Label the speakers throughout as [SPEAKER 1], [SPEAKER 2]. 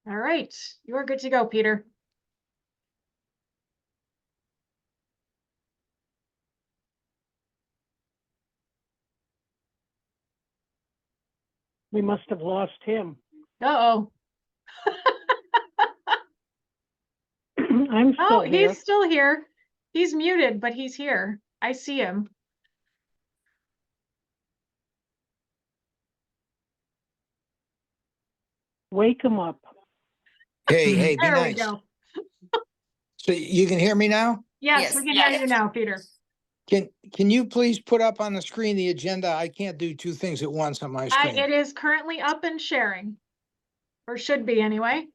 [SPEAKER 1] All right, you're good to go, Peter.
[SPEAKER 2] We must have lost him.
[SPEAKER 1] Uh-oh.
[SPEAKER 2] I'm still
[SPEAKER 1] Oh,
[SPEAKER 2] here.
[SPEAKER 1] he's still here. He's muted, but he's here. I see him.
[SPEAKER 2] Wake him up.
[SPEAKER 3] Hey, be
[SPEAKER 1] There we
[SPEAKER 3] nice.
[SPEAKER 1] go.
[SPEAKER 3] So you can hear me now?
[SPEAKER 1] Yes, we can hear you now, Peter.
[SPEAKER 3] Can you please put up on the screen the agenda? I can't do two things at once on my screen.
[SPEAKER 1] It is currently up and sharing, or should be anyway.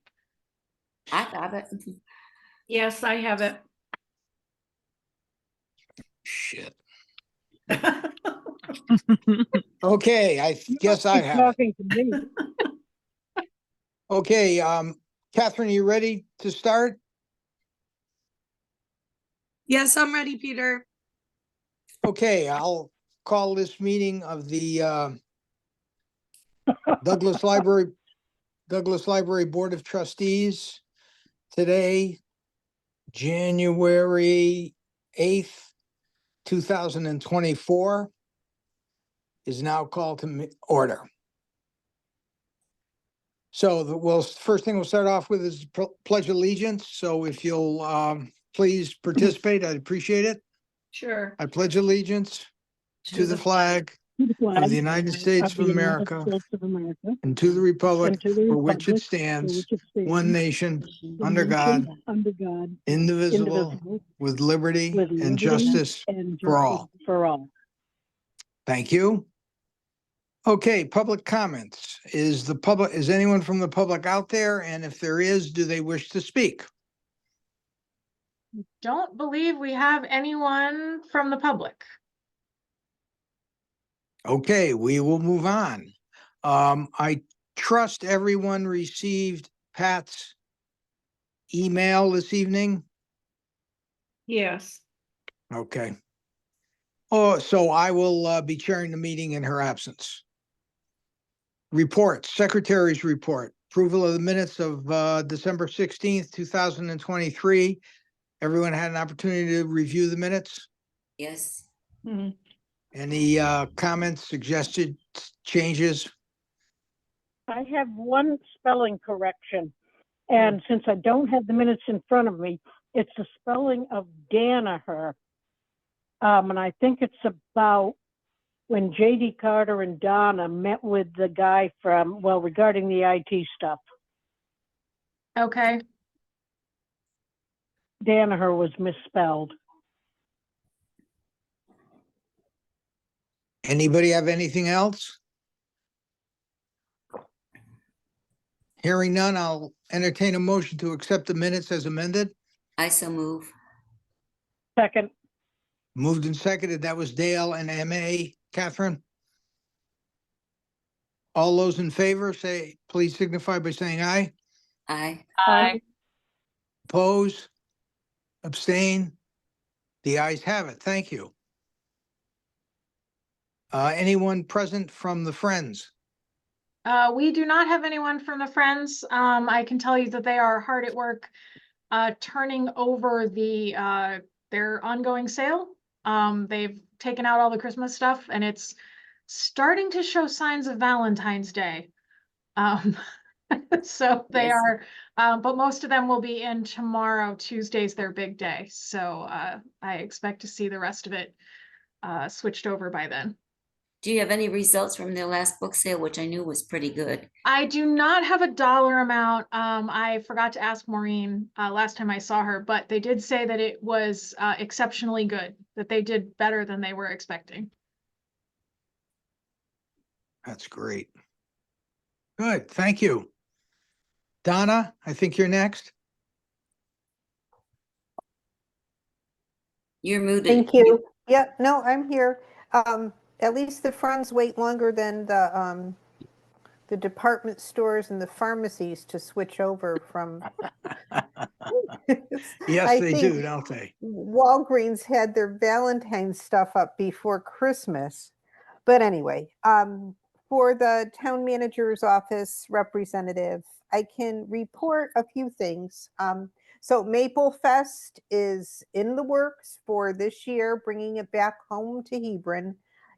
[SPEAKER 4] I got it.
[SPEAKER 5] Yes, I have it.
[SPEAKER 3] Shit. Okay, I guess I
[SPEAKER 2] He's
[SPEAKER 3] have it.
[SPEAKER 2] talking to me.
[SPEAKER 3] Okay, Catherine, you ready to start?
[SPEAKER 6] Yes, I'm ready, Peter.
[SPEAKER 3] Okay, I'll call this meeting of the Douglas Library Board of Trustees today, January 8th, 2024, is now called to order. So first thing we'll start off with is pledge allegiance. So if you'll please participate, I'd appreciate it.
[SPEAKER 5] Sure.
[SPEAKER 3] I pledge allegiance to the flag of the United States of America and to the republic for which it stands, one nation, under God, indivisible, with liberty and justice for all. Thank you. Okay, public comments. Is anyone from the public out there? And if there is, do they wish to speak?
[SPEAKER 1] Don't believe we have anyone from the public.
[SPEAKER 3] Okay, we will move on. I trust everyone received Pat's email this evening.
[SPEAKER 5] Yes.
[SPEAKER 3] Okay. Oh, so I will be chairing the meeting in her absence. Reports, Secretary's report, approval of the minutes of December 16th, 2023. Everyone had an opportunity to review the minutes.
[SPEAKER 4] Yes.
[SPEAKER 5] Mhm.
[SPEAKER 3] Any comments, suggested changes?
[SPEAKER 2] I have one spelling correction. And since I don't have the minutes in front of me, it's the spelling of Danaher. And I think it's about when J.D. Carter and Donna met with the guy regarding the IT stuff.
[SPEAKER 1] Okay.
[SPEAKER 2] Danaher was misspelled.
[SPEAKER 3] Anybody have anything else? Hearing none, I'll entertain a motion to accept the minutes as amended.
[SPEAKER 4] I so move.
[SPEAKER 2] Second.
[SPEAKER 3] Moved and seconded. That was Dale and MA. Catherine? All those in favor, please signify by saying aye.
[SPEAKER 4] Aye.
[SPEAKER 2] Aye.
[SPEAKER 3] Oppose? Abstain? The ayes have it. Thank you. Anyone present from the Friends?
[SPEAKER 1] We do not have anyone from the Friends. I can tell you that they are hard at work turning over their ongoing sale. They've taken out all the Christmas stuff and it's starting to show signs of Valentine's Day. So they
[SPEAKER 4] Yes.
[SPEAKER 1] are, but most of them will be in tomorrow. Tuesday's their big day. So I expect to see the rest of it switched over by then.
[SPEAKER 4] Do you have any results from their last book sale, which I knew was pretty good?
[SPEAKER 1] I do not have a dollar amount. I forgot to ask Maureen last time I saw her, but they did say that it was exceptionally good, that they did better than they were expecting.
[SPEAKER 3] That's great. Good, thank you. Donna, I think you're next.
[SPEAKER 4] You're muted.
[SPEAKER 7] Thank you. Yeah, no, I'm here. At least the Friends wait longer than the department stores and the pharmacies to switch over from.
[SPEAKER 3] Yes,
[SPEAKER 7] I
[SPEAKER 3] they
[SPEAKER 7] think
[SPEAKER 3] do, don't they?
[SPEAKER 7] Walgreens had their Valentine's stuff up before Christmas. But anyway, for the town manager's office representative, I can report a few things. So Maple Fest is in the works for this year, bringing it back home to Hebron.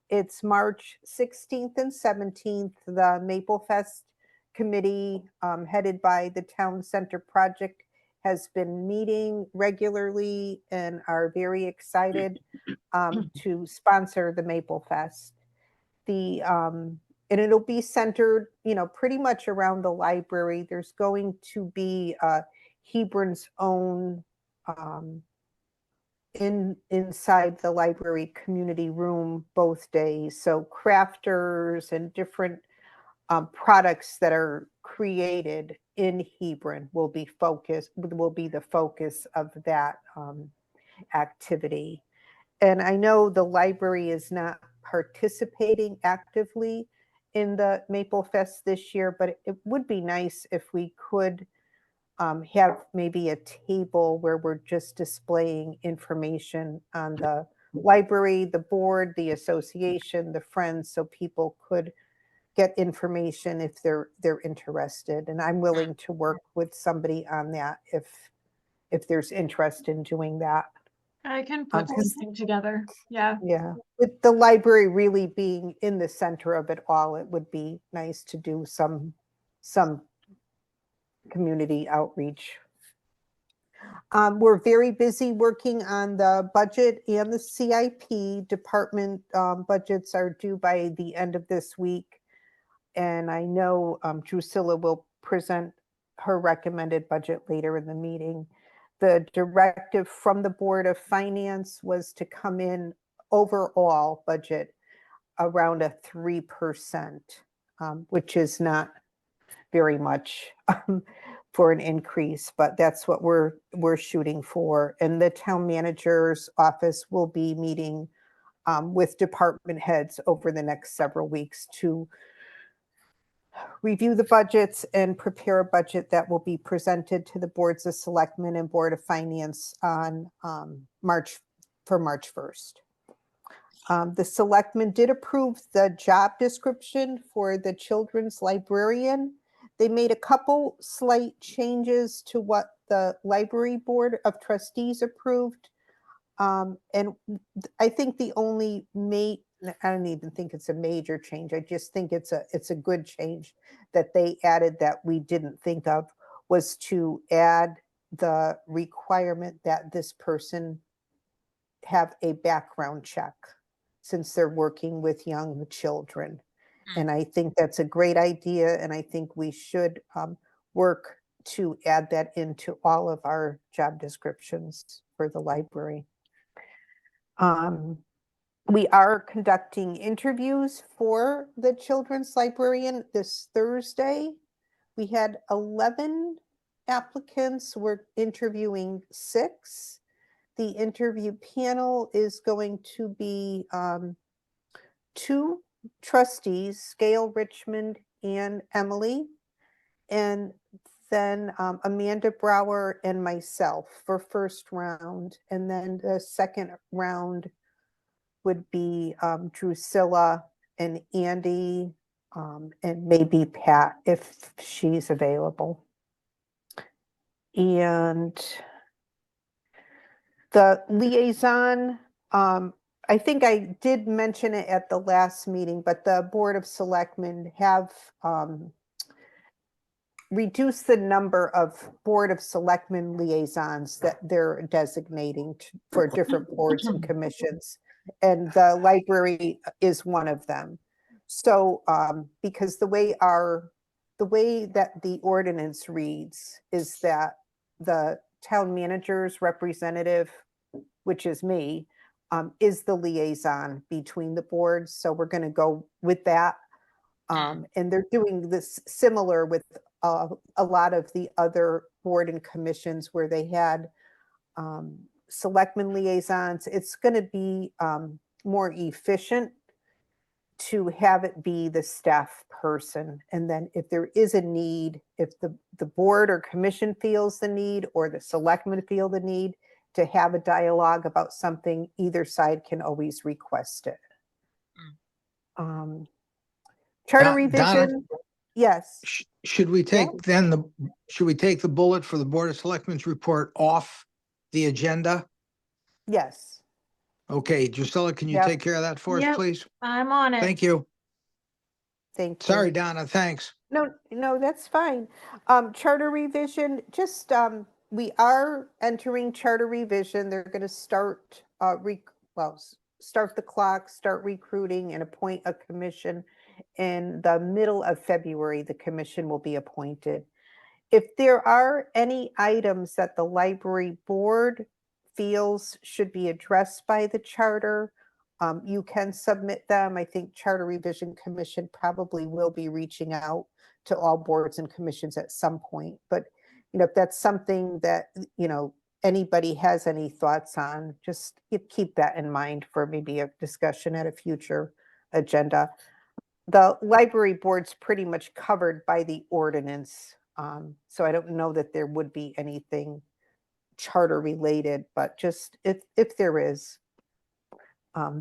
[SPEAKER 7] It's March 16th and 17th. The Maple Fest committee, headed by the Town Center Project, has been meeting regularly and are very excited to sponsor the Maple Fest. And it'll be centered, pretty much around the library. There's going to be Hebron's own inside the library community room both days. So crafters and different products that are created in Hebron will be the focus of that activity. And I know the library is not participating actively in the Maple Fest this year, but it would be nice if we could have maybe a table where we're just displaying information on the library, the board, the association, the friends, so people could get information if they're interested. And I'm willing to work with somebody on that if there's interest in doing that.
[SPEAKER 1] I can put something together. Yeah.
[SPEAKER 7] Yeah, with the library really being in the center of it all, it would be nice to do some community outreach. We're very busy working on the budget and the CIP. Department budgets are due by the end of this week. And I know Drusilla will present her recommended budget later in the meeting. The directive from the Board of Finance was to come in overall budget around a 3%, which is not very much for an increase, but that's what we're shooting for. And the town manager's office will be meeting with department heads over the next several weeks to review the budgets and prepare a budget that will be presented to the boards of selectmen and Board of Finance on March 1st. The selectmen did approve the job description for the children's librarian. They made a couple slight changes to what the library board of trustees approved. And I think the only I don't even think it's a major change. I just think it's a good change that they added that we didn't think of, was to add the requirement that this person have a background check since they're working with young children. And I think that's a great idea. And I think we should work to add that into all of our job descriptions for the library. We are conducting interviews for the children's librarian this Thursday. We had 11 applicants. We're interviewing 6. The interview panel is going to be 2 trustees, Gail Richmond and Emily, and then Amanda Brower and myself for first round. And then the second round would be Drusilla and Andy and maybe Pat if she's available. And the liaison, I think I did mention it at the last meeting, but the Board of Selectmen have reduced the number of Board of Selectmen liaisons that they're designating for different boards and commissions. And the library is one of them. So because the way that the ordinance reads is that the town manager's representative, which is me, is the liaison between the boards. So we're going to go with that. And they're doing this similar with a lot of the other board and commissions where they had selectmen liaisons. It's going to be more efficient to have it be the staff person. And then if there is a need, if the board or commission feels the need or the selectmen feel the need to have a dialogue about something, either side can always request it. Charter revision. Yes,
[SPEAKER 3] Should we take should we take the bullet for the Board of Selectmen's report off the agenda?
[SPEAKER 7] yes.
[SPEAKER 3] Okay, Drusilla, can you
[SPEAKER 7] Yep.
[SPEAKER 3] take care of that for us,
[SPEAKER 1] Yep.
[SPEAKER 3] please?
[SPEAKER 1] I'm on it.
[SPEAKER 3] Thank you.
[SPEAKER 7] Thank you.
[SPEAKER 3] Sorry, Donna, thanks.
[SPEAKER 7] No, that's fine. Charter revision, just, we are entering charter revision. They're gonna start, start the clock, start recruiting and appoint a commission. In the middle of February, the commission will be appointed. If there are any items that the library board feels should be addressed by the charter, you can submit them. I think Charter Revision Commission probably will be reaching out to all boards and commissions at some point. But, if that's something that, anybody has any thoughts on, just keep that in mind for maybe a discussion at a future agenda. The library board's pretty much covered by the ordinance. So I don't know that there would be anything charter related, but just if there is,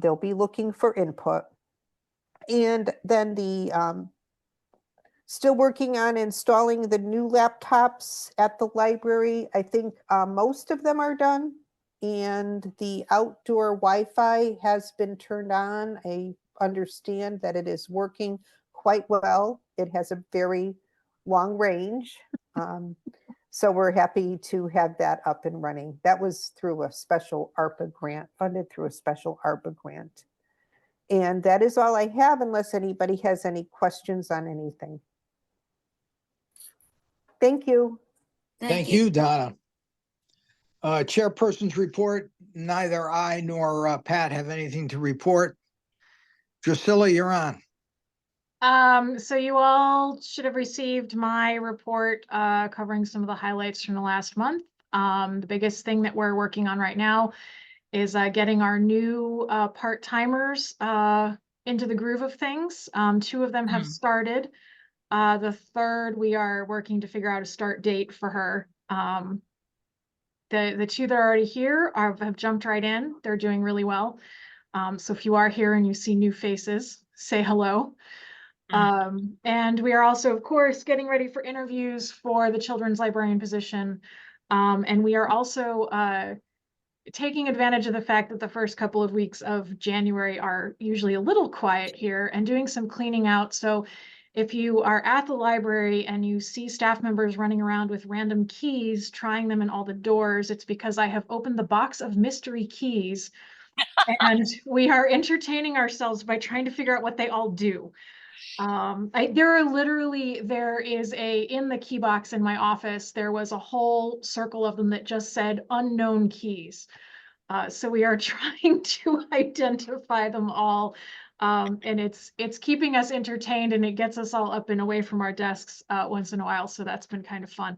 [SPEAKER 7] they'll be looking for input. And then still working on installing the new laptops at the library. I think most of them are done, and the outdoor Wi-Fi has been turned on. I understand that it is working quite well. It has a very long range. So we're happy to have that up and running. That was through a special ARPA grant, funded through a special ARPA grant. And that is all I have, unless anybody has any questions on anything. Thank you.
[SPEAKER 3] Thank you, Donna. Chairperson's report, neither I nor Pat have anything to report. Drusilla, you're on.
[SPEAKER 1] So you all should have received my report covering some of the highlights from the last month. The biggest thing that we're working on right now is getting our new part-timers into the groove of things. 2 of them have started. The third, we are working to figure out a start date for her. The 2 that are already here have jumped right in. They're doing really well. So if you are here and you see new faces, say hello. And we are also, of course, getting ready for interviews for the children's librarian position. And we are also taking advantage of the fact that the first couple of weeks of January are usually a little quiet here and doing some cleaning out. So if you are at the library and you see staff members running around with random keys, trying them in all the doors, it's because I have opened the box of mystery keys and we are entertaining ourselves by trying to figure out what they all do. There is in the key box in my office, there was a whole circle of them that just said unknown keys. So we are trying to identify them all. And it's keeping us entertained, and it gets us all up and away from our desks once in a while. So that's been kind of fun.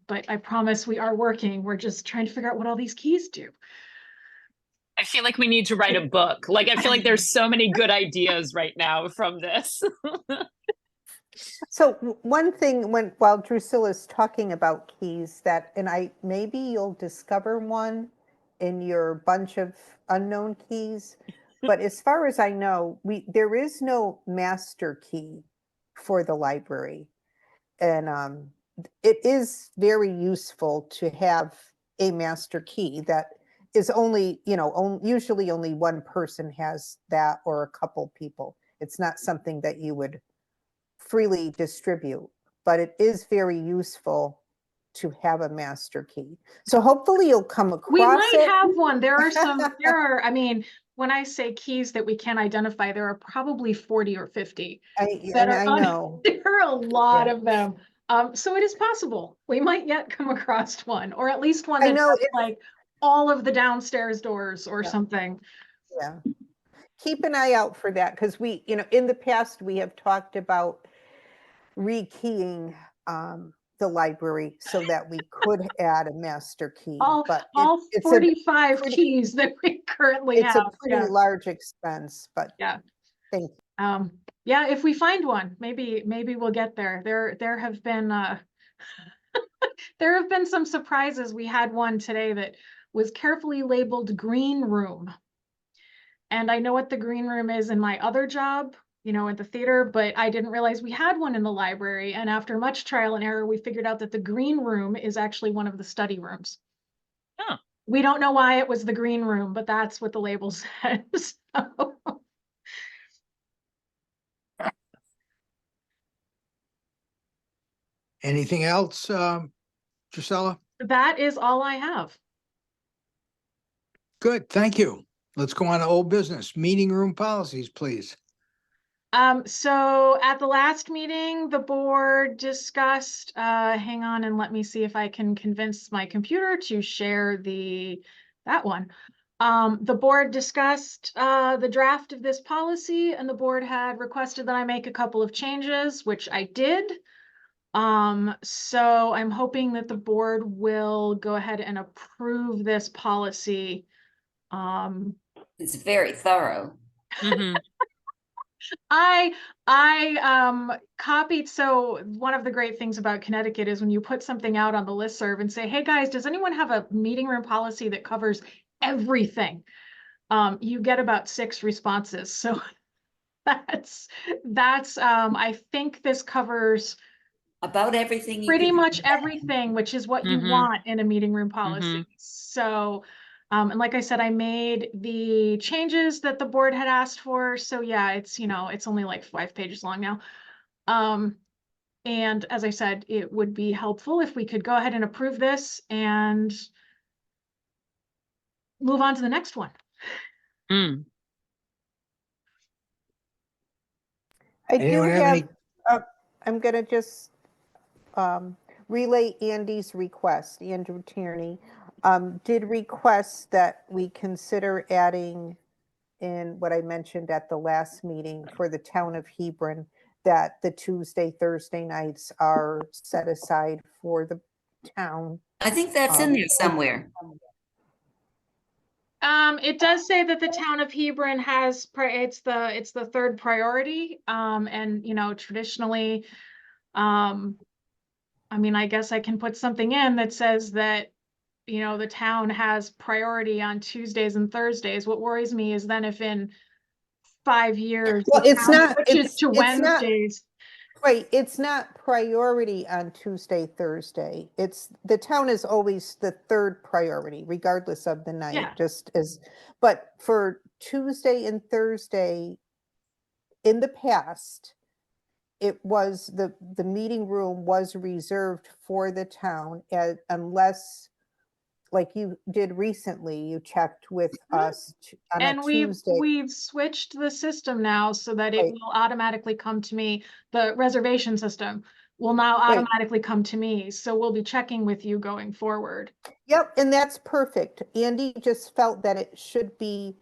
[SPEAKER 1] But I promise we are working. We're just trying to figure out what all these keys do.
[SPEAKER 8] I feel like we need to write a book. Like, I feel like there's so many good ideas right now from this.
[SPEAKER 7] So one thing while Drusilla's talking about keys maybe you'll discover one in your bunch of unknown keys, but as far as I know, there is no master key for the library. And it is very useful to have a master key that is only, usually only one person has that, or a couple people. It's not something that you would freely distribute, but it is very useful to have a master key. So hopefully you'll come across
[SPEAKER 1] We might
[SPEAKER 7] it.
[SPEAKER 1] have one. I mean, when I say keys that we can't identify, there are probably 40 or 50.
[SPEAKER 7] I know.
[SPEAKER 1] There are a lot of them. So it is possible we might yet come across one, or at least one that has like all of the downstairs doors or something.
[SPEAKER 7] Yeah. Keep an eye out for that, because we, in the past, we have talked about rekeying the library so that we could add a master key.
[SPEAKER 1] All 45 keys that we currently have.
[SPEAKER 7] It's a pretty large expense, but
[SPEAKER 1] yeah.
[SPEAKER 7] Thank you.
[SPEAKER 1] Yeah, if we find one, maybe we'll get there. There have been there have been some surprises. We had one today that was carefully labeled green room. And I know what the green room is in my other job, you know, at the theater, but I didn't realize we had one in the library. And after much trial and error, we figured out that the green room is actually one of the study rooms.
[SPEAKER 8] Oh.
[SPEAKER 1] We don't know why it was the green room, but that's what the label says. So,
[SPEAKER 3] Anything else, Gisela?
[SPEAKER 1] that is all I have.
[SPEAKER 3] Good, thank you. Let's go on to old business. Meeting room policies, please.
[SPEAKER 1] So at the last meeting, the board discussed, hang on and let me see if I can convince my computer to share that one. The board discussed, the draft of this policy, and the board had requested that I make a couple of changes, which I did. So I'm hoping that the board will go ahead and approve this policy.
[SPEAKER 4] It's very thorough.
[SPEAKER 8] Mhm.
[SPEAKER 1] I copied, so one of the great things about Connecticut is when you put something out on the listserv and say, hey guys, does anyone have a meeting room policy that covers everything? You get about 6 responses. So that's I think this covers
[SPEAKER 4] About everything you
[SPEAKER 1] pretty
[SPEAKER 4] could.
[SPEAKER 1] much everything, which is what you
[SPEAKER 8] Mhm.
[SPEAKER 1] want in a meeting room policy. So, and like I said, I made the changes that the board had asked for. So yeah, it's, you know, it's only like 5 pages long now. And as I said, it would be helpful if we could go ahead and approve this and move on to the next one.
[SPEAKER 8] Mm.
[SPEAKER 7] I do
[SPEAKER 3] Anyone have any?
[SPEAKER 7] I'm gonna just relay Andy's request. Andrew Tierney did request that we consider adding in what I mentioned at the last meeting for the town of Hebron, that the Tuesday, Thursday nights are set aside for the town.
[SPEAKER 4] I think that's in there somewhere.
[SPEAKER 1] It does say that the town of Hebron has, it's the 3rd priority. And you know, traditionally, I mean, I guess I can put something in that says that, you know, the town has priority on Tuesdays and Thursdays. What worries me is then if in 5 years,
[SPEAKER 7] Well,
[SPEAKER 1] the
[SPEAKER 7] it's
[SPEAKER 1] town
[SPEAKER 7] not,
[SPEAKER 1] switches to
[SPEAKER 7] it's not,
[SPEAKER 1] Wednesdays.
[SPEAKER 7] right, it's not priority on Tuesday, Thursday. It's, the town is always the 3rd priority, regardless of the night,
[SPEAKER 1] Yeah.
[SPEAKER 7] just as, but for Tuesday and Thursday, in the past, it was, the meeting room was reserved for the town, unless, like you did recently, you checked with us on a
[SPEAKER 1] And
[SPEAKER 7] Tuesday.
[SPEAKER 1] we've switched the system now so that it
[SPEAKER 7] Right.
[SPEAKER 1] will automatically come to me. The reservation system will now
[SPEAKER 7] Right.
[SPEAKER 1] automatically come to me. So we'll be checking with you going forward.
[SPEAKER 7] Yep, and that's perfect. Andy just felt that it should be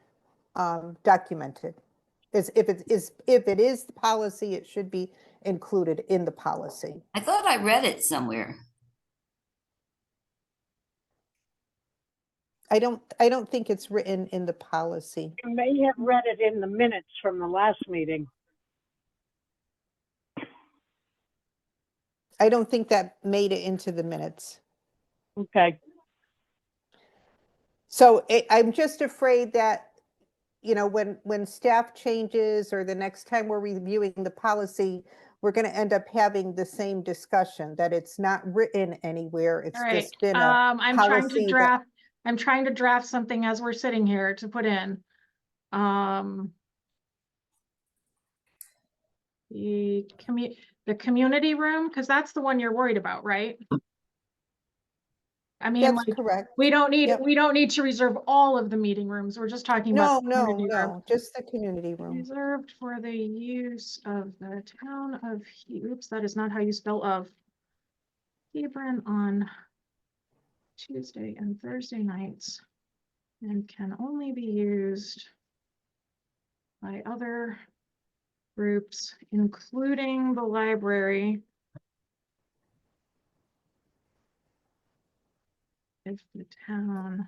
[SPEAKER 7] documented. If it is the policy, it should be included in the policy.
[SPEAKER 4] I thought I read it somewhere.
[SPEAKER 7] I don't think it's written in the policy.
[SPEAKER 2] You may have read it in the minutes from the last meeting.
[SPEAKER 7] I don't think that made it into the minutes.
[SPEAKER 2] Okay.
[SPEAKER 7] So I'm just afraid that, you know, when staff changes or the next time we're reviewing the policy, we're going to end up having the same discussion, that it's not written anywhere. It's
[SPEAKER 1] All right.
[SPEAKER 7] just been a
[SPEAKER 1] I'm trying to
[SPEAKER 7] policy
[SPEAKER 1] draft. I'm trying to draft something as we're sitting here to put in. The community room, because that's the one you're worried about, right? I mean,
[SPEAKER 7] That's
[SPEAKER 1] like,
[SPEAKER 7] correct.
[SPEAKER 1] we don't need
[SPEAKER 7] Yep.
[SPEAKER 1] to reserve all of the meeting rooms. We're just talking about the community room.
[SPEAKER 7] No, just the community room.
[SPEAKER 1] Reserved for the use of the town of, oops, that is not how you spell of. Hebron on Tuesday and Thursday nights and can only be used by other groups, including the library, if the town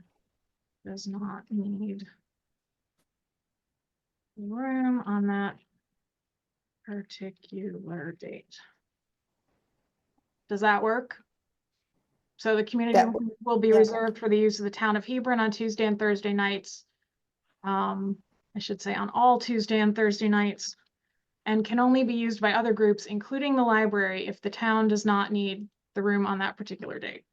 [SPEAKER 1] does not need room on that particular date. Does that work? So the community room will be reserved for the use of the town of Hebron on Tuesday and Thursday nights. I should say on all Tuesday and Thursday nights, and can only be used by other groups, including the library, if the town does not need the room on that particular date.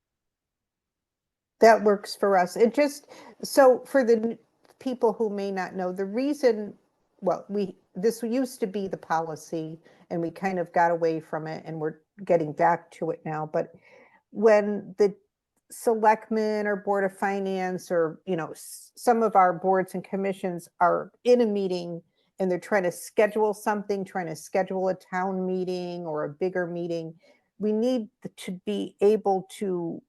[SPEAKER 7] That works for us. It just, so for the people who may not know, the reason, well, this used to be the policy and we kind of got away from it and we're getting back to it now. But when the selectmen or Board of Finance or, some of our boards and commissions are in a meeting and they're trying to schedule something, trying to schedule a town meeting or a bigger meeting, we need to be able to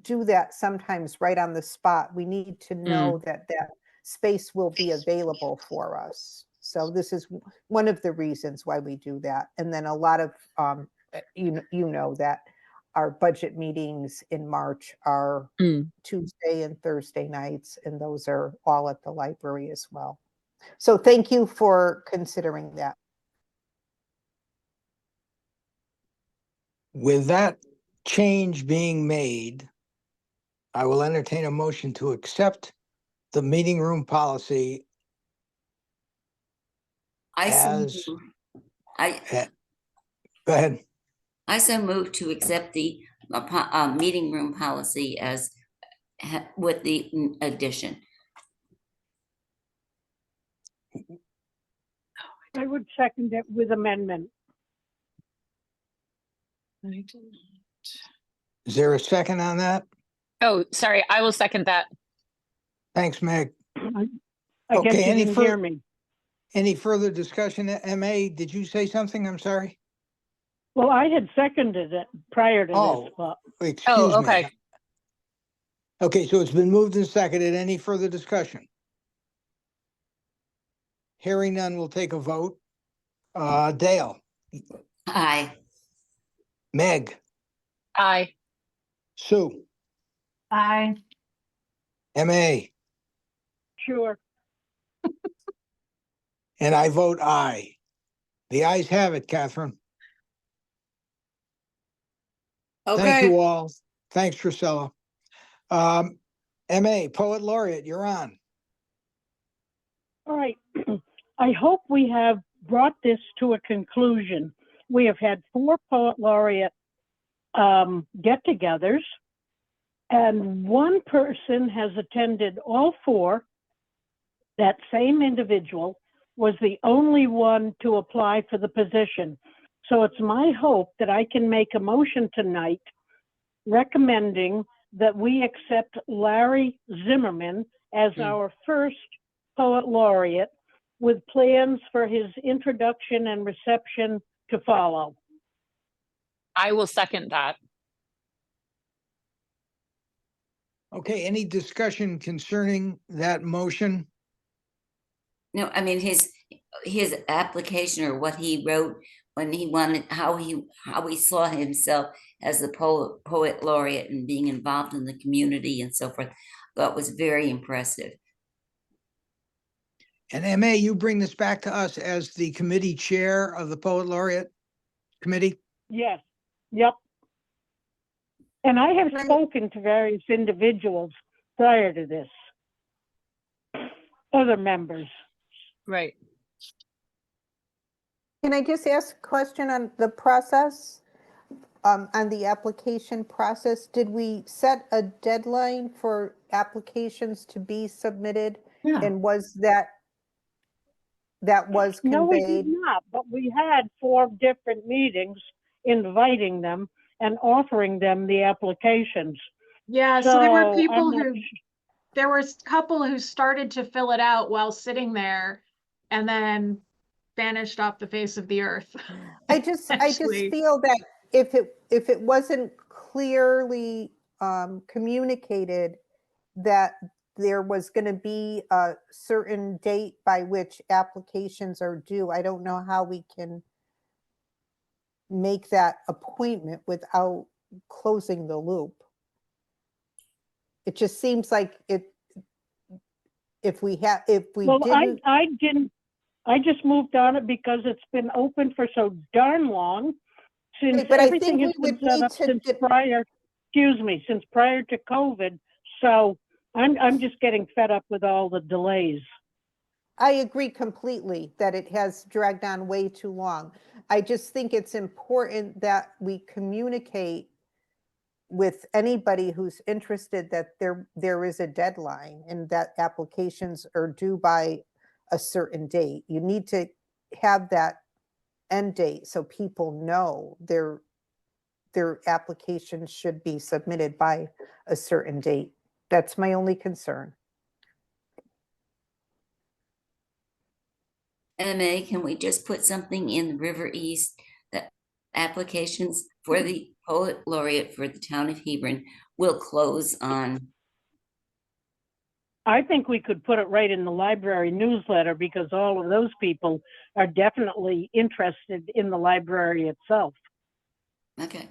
[SPEAKER 7] do that sometimes right on the spot. We need to know that that space will be available for us. So this is one of the reasons why we do that. And then a lot of, you know that our budget meetings in March are Tuesday and Thursday nights, and those are all at the library as well. So thank you for considering that.
[SPEAKER 3] With that change being made, I will entertain a motion to accept the meeting room policy
[SPEAKER 4] I so
[SPEAKER 3] as,
[SPEAKER 4] move. I
[SPEAKER 3] go ahead.
[SPEAKER 4] I so move to accept the meeting room policy as with the addition.
[SPEAKER 2] I would second it with amendment.
[SPEAKER 3] Is there a second on that?
[SPEAKER 8] Oh, sorry. I will second that.
[SPEAKER 3] Thanks, Meg.
[SPEAKER 2] I
[SPEAKER 3] Okay,
[SPEAKER 2] guess you didn't hear me.
[SPEAKER 3] Any further discussion? MA, did you say something? I'm sorry.
[SPEAKER 2] Well, I had seconded it prior to this, but
[SPEAKER 3] Excuse
[SPEAKER 8] okay.
[SPEAKER 3] me. Okay, so it's been moved and seconded. Any further discussion? Hearing none, we'll take a vote. Dale,
[SPEAKER 4] Aye.
[SPEAKER 3] Meg,
[SPEAKER 8] Aye.
[SPEAKER 3] Sue,
[SPEAKER 5] Aye.
[SPEAKER 3] MA,
[SPEAKER 2] sure.
[SPEAKER 3] and I vote aye. The ayes have it, Catherine. Thank you all. Thanks, Priscilla. MA, Poet Laureate, you're on.
[SPEAKER 2] All right. I hope we have brought this to a conclusion. We have had 4 Poet Laureate get-togethers, and one person has attended all 4. That same individual was the only one to apply for the position. So it's my hope that I can make a motion tonight recommending that we accept Larry Zimmerman as our first Poet Laureate, with plans for his introduction and reception to follow.
[SPEAKER 8] I will second that.
[SPEAKER 3] Okay, any discussion concerning that motion?
[SPEAKER 4] No, I mean his application or what he wrote when he wanted how he saw himself as the poet laureate and being involved in the community and so forth. I thought was very impressive.
[SPEAKER 3] And MA, you bring this back to us as the committee chair of the Poet Laureate Committee?
[SPEAKER 2] Yes. Yep. And I have spoken to various individuals prior to this, other members.
[SPEAKER 8] Right.
[SPEAKER 7] Can I just ask a question on the process? On the application process, did we set a deadline for applications to be submitted?
[SPEAKER 4] Yeah.
[SPEAKER 7] And was that was
[SPEAKER 2] No, we
[SPEAKER 7] conveyed?
[SPEAKER 2] did not, but we had 4 different meetings inviting them and offering them the applications.
[SPEAKER 1] Yeah, so there were
[SPEAKER 2] So,
[SPEAKER 1] people
[SPEAKER 2] I'm not
[SPEAKER 1] who, there were a couple who started to fill it out while sitting there and then vanished off the face of the earth.
[SPEAKER 7] I just
[SPEAKER 1] Actually.
[SPEAKER 7] feel that if it wasn't clearly communicated that there was going to be a certain date by which applications are due, I don't know how we can make that appointment without closing the loop. It just seems like if we
[SPEAKER 2] well,
[SPEAKER 7] didn't.
[SPEAKER 2] I just moved on it because it's been open for so darn long, since
[SPEAKER 7] Right, but I
[SPEAKER 2] everything
[SPEAKER 7] think
[SPEAKER 2] has
[SPEAKER 7] we
[SPEAKER 2] been
[SPEAKER 7] would
[SPEAKER 2] set
[SPEAKER 7] need
[SPEAKER 2] up
[SPEAKER 7] to
[SPEAKER 2] since
[SPEAKER 7] get-
[SPEAKER 2] prior to COVID. So I'm just getting fed up with all the delays.
[SPEAKER 7] I agree completely that it has dragged on way too long. I just think it's important that we communicate with anybody who's interested that there is a deadline and that applications are due by a certain date. You need to have that end date so people know their applications should be submitted by a certain date. That's my only concern.
[SPEAKER 4] MA, can we just put something in the River East that applications for the poet laureate for the town of Hebron will close on?
[SPEAKER 2] I think we could put it right in the library newsletter because all of those people are definitely interested in the library itself.
[SPEAKER 4] Okay.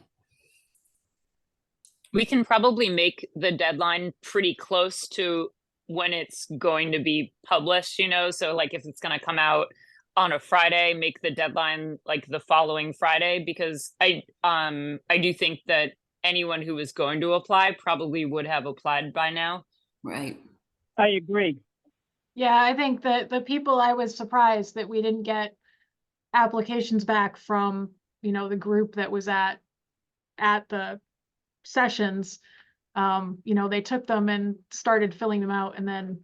[SPEAKER 8] We can probably make the deadline pretty close to when it's going to be published, you know, so like if it's going to come out on a Friday, make the deadline like the following Friday, because I do think that anyone who was going to apply probably would have applied by now.
[SPEAKER 4] Right.
[SPEAKER 2] I agree.
[SPEAKER 1] Yeah, I think that the people, I was surprised that we didn't get applications back from, you know, the group that was at the sessions. You know, they took them and started filling them out, and then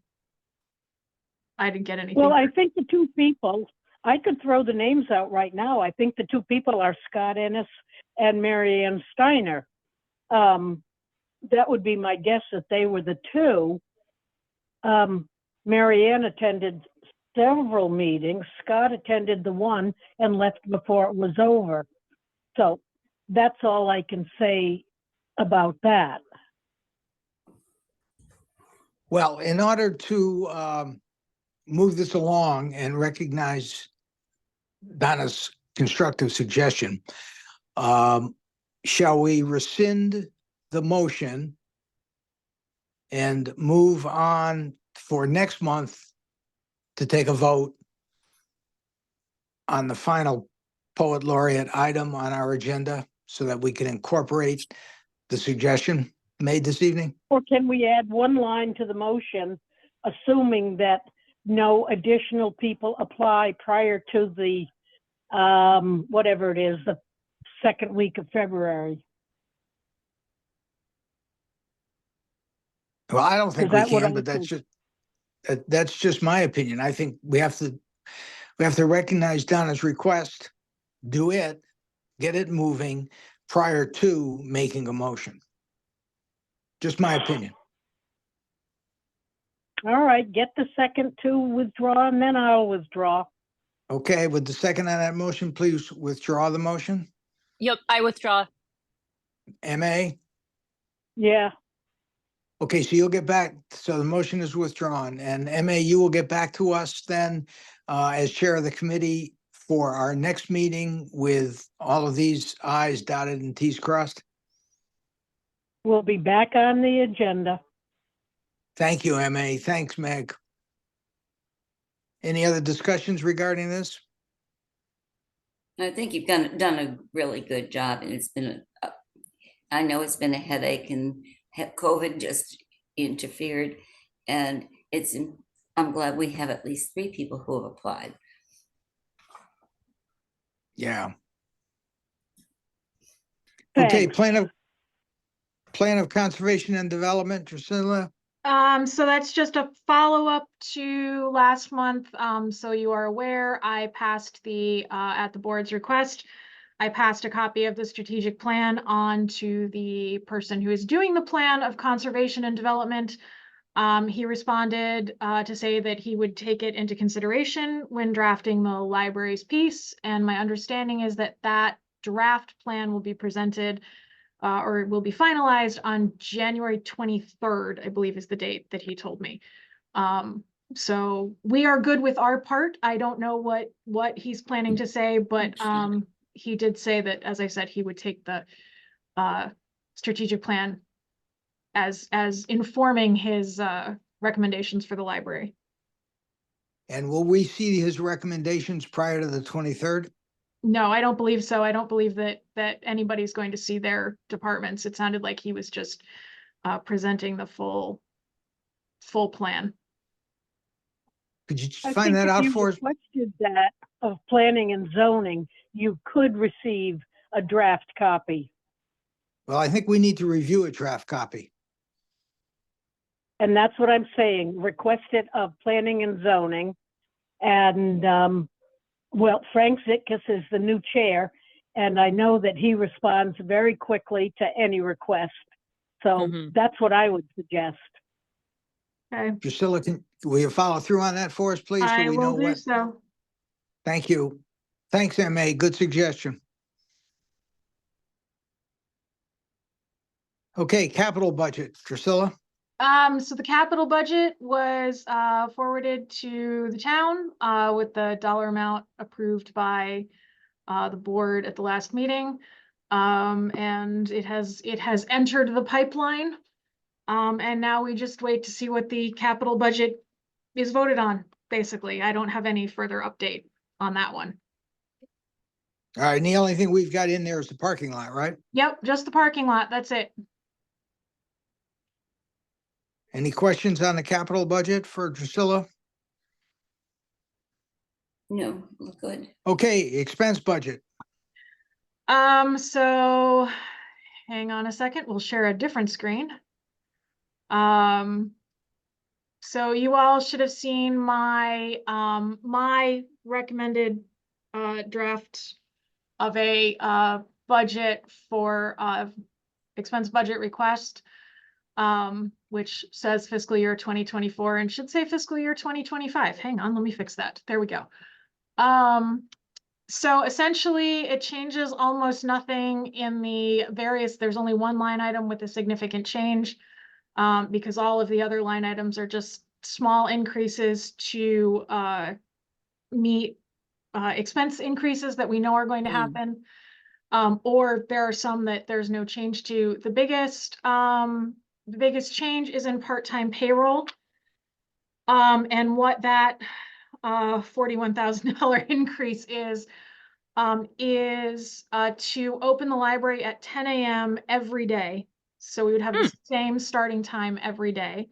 [SPEAKER 1] I didn't get anything.
[SPEAKER 2] Well, I think the two people, I could throw the names out right now. I think the two people are Scott Ennis and Mary Ann Steiner. That would be my guess that they were the two. Mary Ann attended several meetings. Scott attended the one and left before it was over. So that's all I can say about that.
[SPEAKER 3] Well, in order to move this along and recognize Donna's constructive suggestion, shall we rescind the motion and move on for next month to take a vote on the final poet laureate item on our agenda so that we can incorporate the suggestion made this evening?
[SPEAKER 2] Or can we add one line to the motion, assuming that no additional people apply prior to the, whatever it is, the second week of February?
[SPEAKER 3] Well, I don't think
[SPEAKER 2] Is
[SPEAKER 3] we
[SPEAKER 2] that what
[SPEAKER 3] can,
[SPEAKER 2] I
[SPEAKER 3] but
[SPEAKER 2] think?
[SPEAKER 3] that's just my opinion. I think we have to recognize Donna's request, do it, get it moving prior to making a motion. Just my opinion.
[SPEAKER 2] All right, get the second to withdraw and then I'll withdraw.
[SPEAKER 3] Okay, with the second on that motion, please withdraw the motion.
[SPEAKER 8] Yep, I withdraw.
[SPEAKER 3] MA?
[SPEAKER 2] Yeah,
[SPEAKER 3] Okay, so you'll get back, so the motion is withdrawn, and MA, you will get back to us then as chair of the committee for our next meeting with all of these i's dotted and t's crossed.
[SPEAKER 2] we'll be back on the agenda.
[SPEAKER 3] Thank you, MA. Thanks, Meg. Any other discussions regarding this?
[SPEAKER 4] I think you've done a really good job, and it's been I know it's been a headache, and COVID just interfered, and I'm glad we have at least 3 people who have applied.
[SPEAKER 3] Yeah.
[SPEAKER 2] Thanks.
[SPEAKER 3] Okay, plan of conservation and development, Drusilla.
[SPEAKER 1] So that's just a follow-up to last month. So you are aware, I passed at the board's request, I passed a copy of the strategic plan on to the person who is doing the plan of conservation and development. He responded to say that he would take it into consideration when drafting the library's piece. And my understanding is that that draft plan will be presented or will be finalized on January 23rd, I believe is the date that he told me. So we are good with our part. I don't know what he's planning to say, but he did say that, as I said, he would take the strategic plan as informing his recommendations for the library.
[SPEAKER 3] And will we see his recommendations prior to the 23rd?
[SPEAKER 1] No, I don't believe so. I don't believe that anybody's going to see their departments. It sounded like he was just presenting the full plan.
[SPEAKER 3] Could you just
[SPEAKER 2] I
[SPEAKER 3] find
[SPEAKER 2] think
[SPEAKER 3] that
[SPEAKER 2] if
[SPEAKER 3] out
[SPEAKER 2] you
[SPEAKER 3] for us?
[SPEAKER 2] requested that of planning and zoning, you could receive a draft copy.
[SPEAKER 3] Well, I think we need to review a draft copy.
[SPEAKER 2] And that's what I'm saying, request it of planning and zoning. And, well, Frank Zitkus is the new chair, and I know that he responds very quickly to any request. So
[SPEAKER 8] Mhm.
[SPEAKER 2] that's what I would suggest.
[SPEAKER 1] Okay,
[SPEAKER 3] Priscilla, will you follow through on that for us, please? So
[SPEAKER 1] I
[SPEAKER 3] we
[SPEAKER 1] will
[SPEAKER 3] know
[SPEAKER 1] do
[SPEAKER 3] what.
[SPEAKER 1] so.
[SPEAKER 3] Thank you. Thanks, MA. Good suggestion. Okay, capital budget. Priscilla?
[SPEAKER 1] So the capital budget was forwarded to the town with the dollar amount approved by the board at the last meeting. And it has entered the pipeline. And now we just wait to see what the capital budget is voted on, basically. I don't have any further update on that one.
[SPEAKER 3] All right, and the only thing we've got in there is the parking lot, right?
[SPEAKER 1] Yep, just the parking lot, that's it.
[SPEAKER 3] Any questions on the capital budget for Drusilla?
[SPEAKER 4] No, good.
[SPEAKER 3] Okay, expense budget.
[SPEAKER 1] So hang on a second, we'll share a different screen. So you all should have seen my my recommended draft of a budget for expense budget request, which says fiscal year 2024 and should say fiscal year 2025. Hang on, let me fix that. There we go. So essentially it changes almost nothing in the various, there's only one line item with a significant change, because all of the other line items are just small increases to meet expense increases that we know are going to happen. Or there are some that there's no change to. The biggest change is in part-time payroll. And what that $41,000 increase is to open the library at 10 a.m. every day. So we would have the same starting time every day.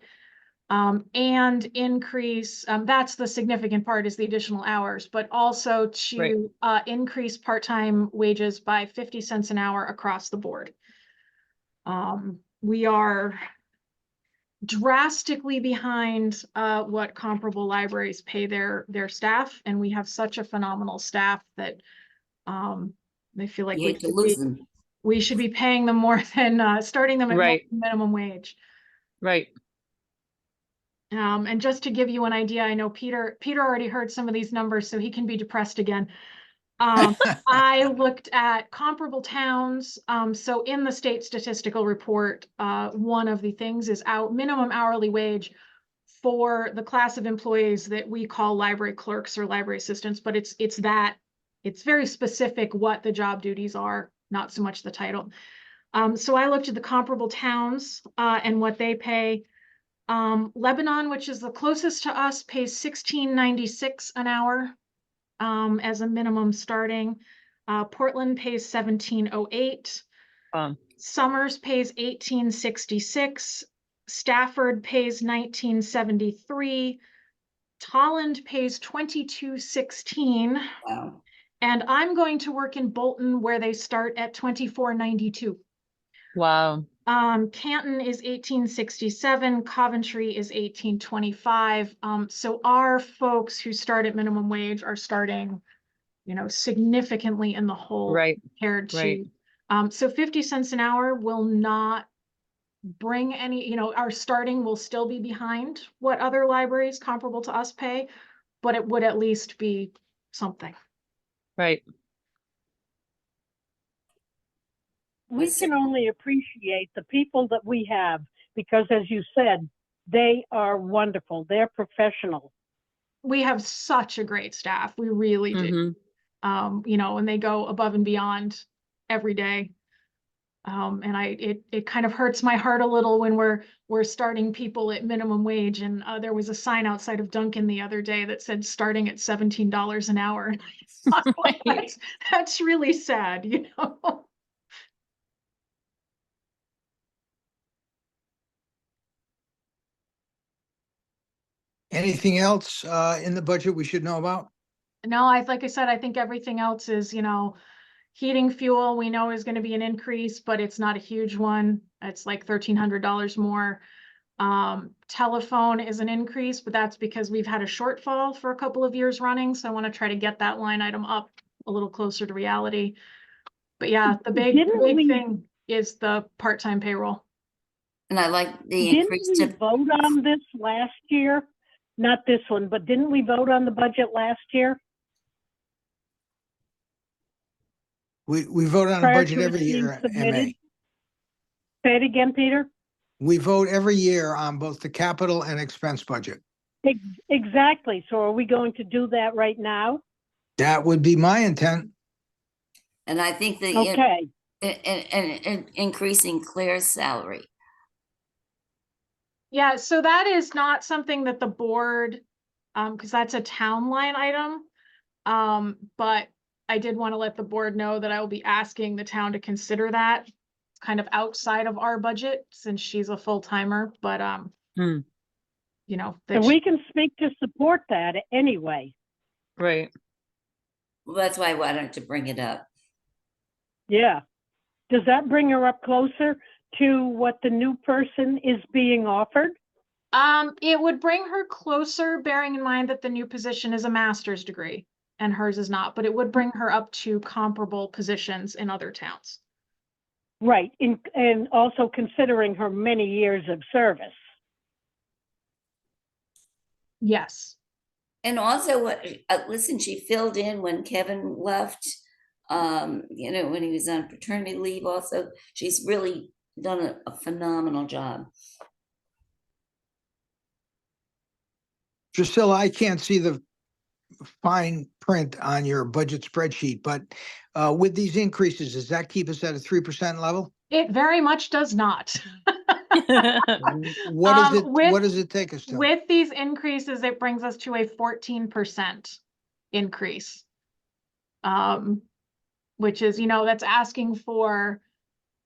[SPEAKER 1] And increase, that's the significant part, is the additional hours, but also to increase part-time wages by 50 cents an hour across the board. We are drastically behind what comparable libraries pay their staff, and we have such a phenomenal staff that they feel like
[SPEAKER 4] You hate to lose them.
[SPEAKER 1] we should be paying them more than starting them at
[SPEAKER 8] Right.
[SPEAKER 1] minimum wage.
[SPEAKER 8] Right.
[SPEAKER 1] And just to give you an idea, I know Peter already heard some of these numbers, so he can be depressed again. I looked at comparable towns. So in the state statistical report, one of the things is minimum hourly wage for the class of employees that we call library clerks or library assistants, but it's very specific what the job duties are, not so much the title. So I looked at the comparable towns and what they pay. Lebanon, which is the closest to us, pays $16.96 an hour as a minimum starting. Portland pays $17.08. Summers pays $18.66. Stafford pays $19.73. Tolland pays $22.16.
[SPEAKER 4] Wow.
[SPEAKER 1] And I'm going to work in Bolton, where they start at $24.92.
[SPEAKER 8] Wow.
[SPEAKER 1] Canton is 1867, Coventry is 1825. So our folks who start at minimum wage are starting, significantly in the hole compared to. So 50 cents an hour will not bring any, our starting will still be behind what other libraries comparable to us pay, but it would at least be something.
[SPEAKER 8] Right.
[SPEAKER 2] We can only appreciate the people that we have because, as you said, they are wonderful. They're professional.
[SPEAKER 1] We have such a great staff. We really do. And they go above and beyond every day. And it kind of hurts my heart a little when we're starting people at minimum wage. And there was a sign outside of Dunkin' the other day that said starting at $17 an hour. That's really sad,
[SPEAKER 3] Anything else in the budget we should know about?
[SPEAKER 1] No, like I said, I think everything else is, heating fuel, we know is gonna be an increase, but it's not a huge one. It's like $1,300 more. Telephone is an increase, but that's because we've had a shortfall for a couple of years running, so I want to try to get that line item up a little closer to reality. But yeah, the big thing is the part-time payroll.
[SPEAKER 4] And I like the
[SPEAKER 2] Didn't
[SPEAKER 4] increase
[SPEAKER 2] we
[SPEAKER 4] to,
[SPEAKER 2] vote on this last year? Not this one, but didn't we vote on the budget last year?
[SPEAKER 3] We vote on a
[SPEAKER 2] Prior
[SPEAKER 3] budget
[SPEAKER 2] to it
[SPEAKER 3] every
[SPEAKER 2] being
[SPEAKER 3] year,
[SPEAKER 2] submitted?
[SPEAKER 3] MA.
[SPEAKER 2] Say it again, Peter?
[SPEAKER 3] We vote every year on both the capital and expense budget.
[SPEAKER 2] Exactly. So are we going to do that right now?
[SPEAKER 3] That would be my intent.
[SPEAKER 4] and I think the,
[SPEAKER 2] Okay.
[SPEAKER 4] and increasing Claire's salary.
[SPEAKER 1] Yeah, so that is not something that the board, because that's a town line item. But I did want to let the board know that I will be asking the town to consider that kind of outside of our budget since she's a full-timer, but
[SPEAKER 2] And
[SPEAKER 1] that
[SPEAKER 2] we can speak to support that anyway.
[SPEAKER 8] Right.
[SPEAKER 4] Well, that's why I wanted to bring it up.
[SPEAKER 2] Yeah. Does that bring her up closer to what the new person is being offered?
[SPEAKER 1] it would bring her closer, bearing in mind that the new position is a master's degree and hers is not, but it would bring her up to comparable positions in other towns.
[SPEAKER 2] Right. And also considering her many years of service.
[SPEAKER 1] Yes.
[SPEAKER 4] And also, listen, she filled in when Kevin left, when he was on paternity leave also. She's really done a phenomenal job.
[SPEAKER 3] Drusilla, I can't see the fine print on your budget spreadsheet, but with these increases, does that keep us at a 3% level?
[SPEAKER 1] It very much does not.
[SPEAKER 3] What does it take us to?
[SPEAKER 1] With these increases, it brings us to a 14% increase. Which is, that's asking for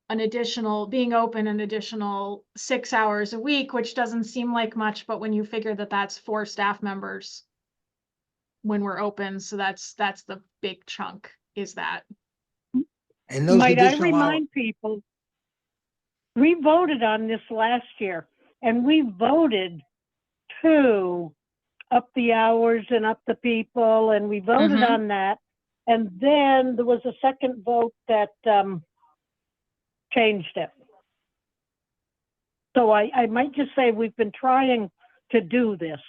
[SPEAKER 1] being open an additional 6 hours a week, which doesn't seem like much, but when you figure that that's 4 staff members when we're open, so that's the big chunk is that.
[SPEAKER 3] And those
[SPEAKER 2] Might I
[SPEAKER 3] additional
[SPEAKER 2] remind people, we voted on this last year, and we voted to up the hours and up the people, and we voted
[SPEAKER 8] Mhm.
[SPEAKER 2] on that. And then there was a second vote that changed it. So I might just say we've been trying to do this.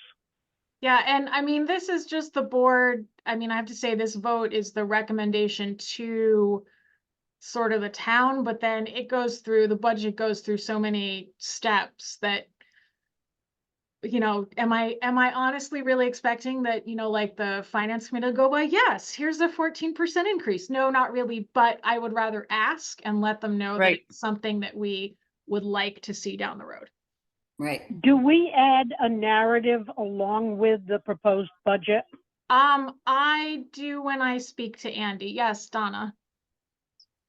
[SPEAKER 1] Yeah, and I mean, this is just the board. I mean, I have to say this vote is the recommendation to sort of the town, but then the budget goes through so many steps that, am I honestly really expecting that, like the finance committee will go, well, yes, here's a 14% increase. No, not really, but I would rather ask and let them know that
[SPEAKER 8] Right.
[SPEAKER 1] it's something that we would like to see down the road.
[SPEAKER 4] Right.
[SPEAKER 2] Do we add a narrative along with the proposed budget?
[SPEAKER 1] I do when I speak to Andy. Yes, Donna.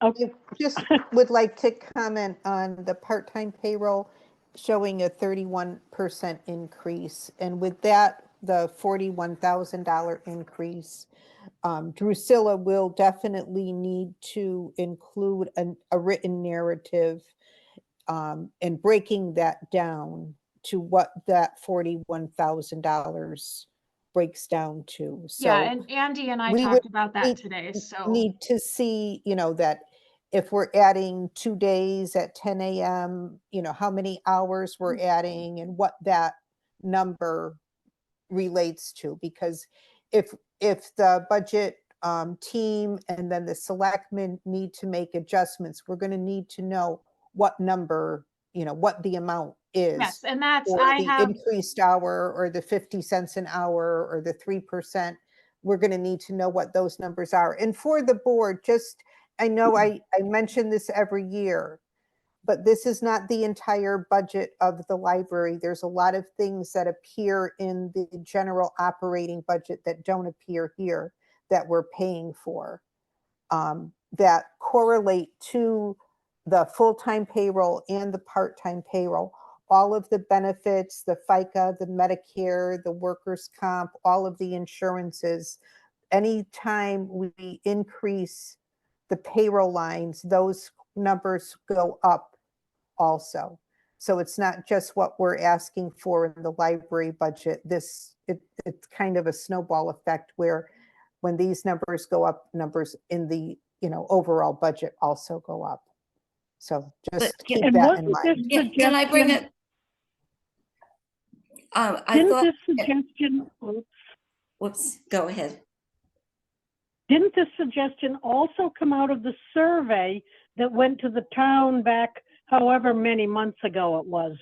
[SPEAKER 2] Okay.
[SPEAKER 7] Just would like to comment on the part-time payroll showing a 31% increase. And with that, the $41,000 increase, Drusilla will definitely need to include a written narrative and breaking that down to what that $41,000 breaks down to. So
[SPEAKER 1] Yeah, and Andy and I
[SPEAKER 7] we
[SPEAKER 1] talked
[SPEAKER 7] would
[SPEAKER 1] about that today, so.
[SPEAKER 7] need to see, that if we're adding 2 days at 10 a.m., how many hours we're adding and what that number relates to. Because if the budget team and then the selectmen need to make adjustments, we're going to need to know what number, what the amount is.
[SPEAKER 1] Yes, and that's,
[SPEAKER 7] Or
[SPEAKER 1] I
[SPEAKER 7] the
[SPEAKER 1] have,
[SPEAKER 7] increased hour or the 50 cents an hour or the 3%. We're going to need to know what those numbers are. And for the board, I know I mention this every year, but this is not the entire budget of the library. There's a lot of things that appear in the general operating budget that don't appear here that we're paying for, that correlate to the full-time payroll and the part-time payroll. all of the benefits, the FICA, the Medicare, the workers' comp, all of the insurances. Anytime we increase the payroll lines, those numbers go up also. So it's not just what we're asking for in the library budget. It's kind of a snowball effect where when these numbers go up, numbers in the, overall budget also go up. So just
[SPEAKER 4] But
[SPEAKER 7] keep
[SPEAKER 2] And
[SPEAKER 7] that in
[SPEAKER 2] wasn't this
[SPEAKER 7] mind.
[SPEAKER 4] Can I bring
[SPEAKER 2] suggestion,
[SPEAKER 4] it? I
[SPEAKER 2] didn't
[SPEAKER 4] thought,
[SPEAKER 2] this suggestion,
[SPEAKER 4] whoops, go ahead.
[SPEAKER 2] didn't this suggestion also come out of the survey that went to the town back however many months ago it was?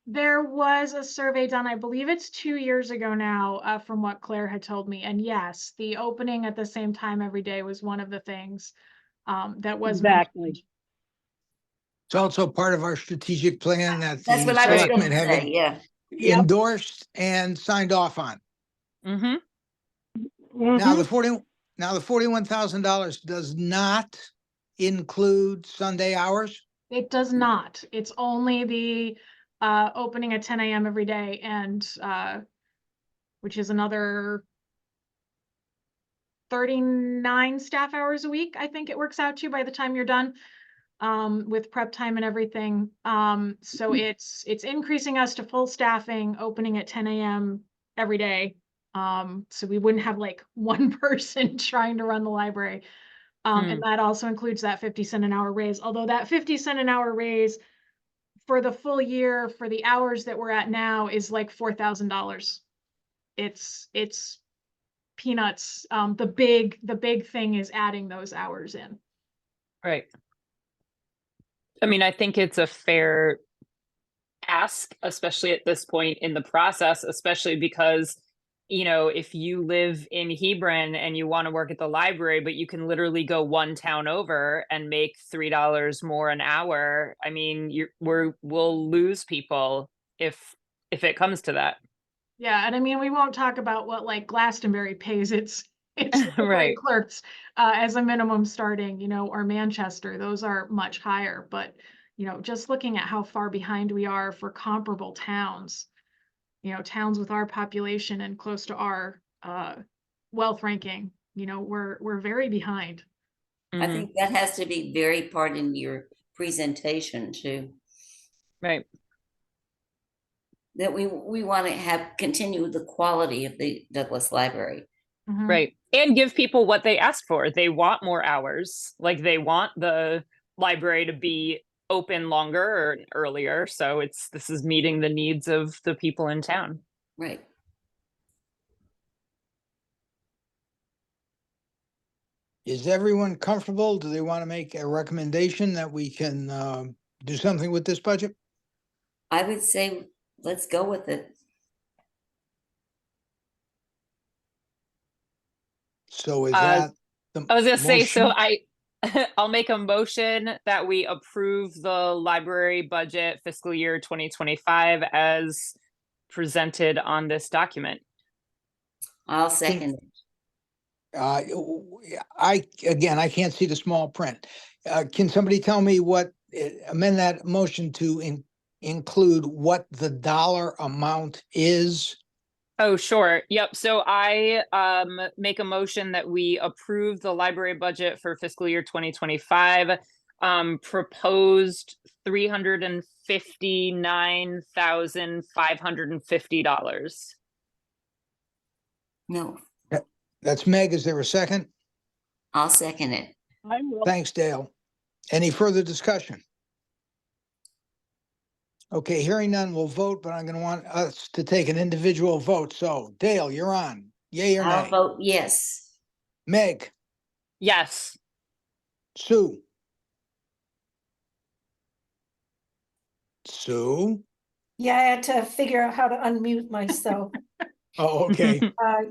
[SPEAKER 1] There was a survey done, I believe it's 2 years ago now, from what Claire had told me. And yes, the opening at the same time every day was one of the things that was
[SPEAKER 2] Exactly.
[SPEAKER 1] mentioned.
[SPEAKER 3] It's also part of our strategic plan that
[SPEAKER 4] That's
[SPEAKER 3] the
[SPEAKER 4] what I was
[SPEAKER 3] selectmen
[SPEAKER 4] gonna
[SPEAKER 3] have
[SPEAKER 4] say, yeah.
[SPEAKER 2] Yep.
[SPEAKER 3] endorsed and signed off on.
[SPEAKER 8] Mm-hmm.
[SPEAKER 3] Now,
[SPEAKER 2] Mhm.
[SPEAKER 3] the $41,000 does not include Sunday hours.
[SPEAKER 1] It does not. It's only the opening at 10 a.m. every day, and which is another 39 staff hours a week, I think it works out to by the time you're done, with prep time and everything. So it's increasing us to full staffing, opening at 10 a.m. every day. So we wouldn't have like one person trying to run the library. And that also includes that 50 cent an hour raise, although that 50 cent an hour raise for the full year for the hours that we're at now is like $4,000. It's peanuts. The big thing is adding those hours in.
[SPEAKER 8] Right. I mean, I think it's a fair ask, especially at this point in the process, especially because, if you live in Hebron and you want to work at the library, but you can literally go one town over and make $3 more an hour. I mean, we'll lose people if it comes to that.
[SPEAKER 1] Yeah, and I mean, we won't talk about what like Glastonbury pays its library
[SPEAKER 8] Right.
[SPEAKER 1] clerks as a minimum starting, or Manchester, those are much higher. But, just looking at how far behind we are for comparable towns, towns with our population and close to our wealth ranking, we're very behind.
[SPEAKER 4] I
[SPEAKER 8] Mhm.
[SPEAKER 4] think that has to be very part in your presentation too.
[SPEAKER 8] Right.
[SPEAKER 4] That we want to continue the quality of the Douglas Library.
[SPEAKER 1] Mhm.
[SPEAKER 8] Right. And give people what they ask for. They want more hours. Like they want the library to be open longer or earlier. So this is meeting the needs of the people in town.
[SPEAKER 4] Right.
[SPEAKER 3] Is everyone comfortable? Do they want to make a recommendation that we can do something with this budget?
[SPEAKER 4] I would say, let's go with it.
[SPEAKER 3] So is
[SPEAKER 8] Uh,
[SPEAKER 3] that the
[SPEAKER 8] I was gonna say, so
[SPEAKER 3] motion?
[SPEAKER 8] I'll make a motion that we approve the library budget fiscal year 2025 as presented on this document.
[SPEAKER 4] I'll second it.
[SPEAKER 3] I can't see the small print. Can somebody tell me amend that motion to include what the dollar amount is?
[SPEAKER 8] Oh, sure. Yep. So I make a motion that we approve the library budget for fiscal year 2025, proposed $359,550.
[SPEAKER 4] No,
[SPEAKER 3] That's Meg. Is there a second?
[SPEAKER 4] I'll second it.
[SPEAKER 2] I will.
[SPEAKER 3] Thanks, Dale. Any further discussion? Okay, hearing none, we'll vote, but I'm going to want us to take an individual vote. So Dale, you're on. Yay or
[SPEAKER 4] I'll
[SPEAKER 3] nay?
[SPEAKER 4] vote yes.
[SPEAKER 3] Meg,
[SPEAKER 8] Yes.
[SPEAKER 3] Sue. Sue?
[SPEAKER 9] Yeah, I had to figure out how to unmute myself.
[SPEAKER 3] Oh, okay.